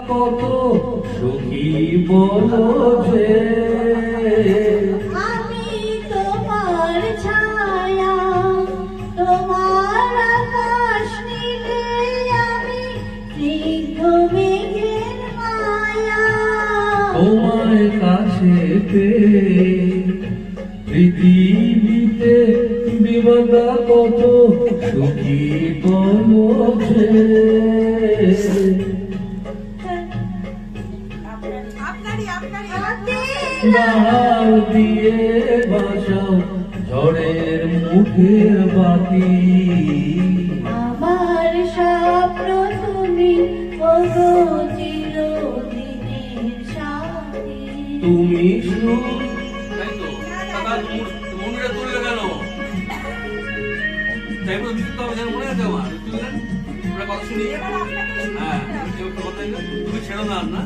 কত সখী বলো যে আমি তোমার ছায়া, তোমার আকাশ নীলে আমি স্নিগ্ধ মেঘের মায়া। তোমার কাছে পেয়ে পৃথিবীতে বিমাতা কত সুখী বলো যে ডাল দিয়ে বাসাও ঝড়ের মুখের বাতি। আমার স্বপ্ন তুমি ওগো চিরদিনের সাথী। তুমি সুখ তাই তো কাকা মন্দিরে তুললে কেন? তাই বলে দিতে হবে যেন মনে আছে আমার তুললেন আমরা কথা শুনি। হ্যাঁ কথা তুমি ছেড়ো না না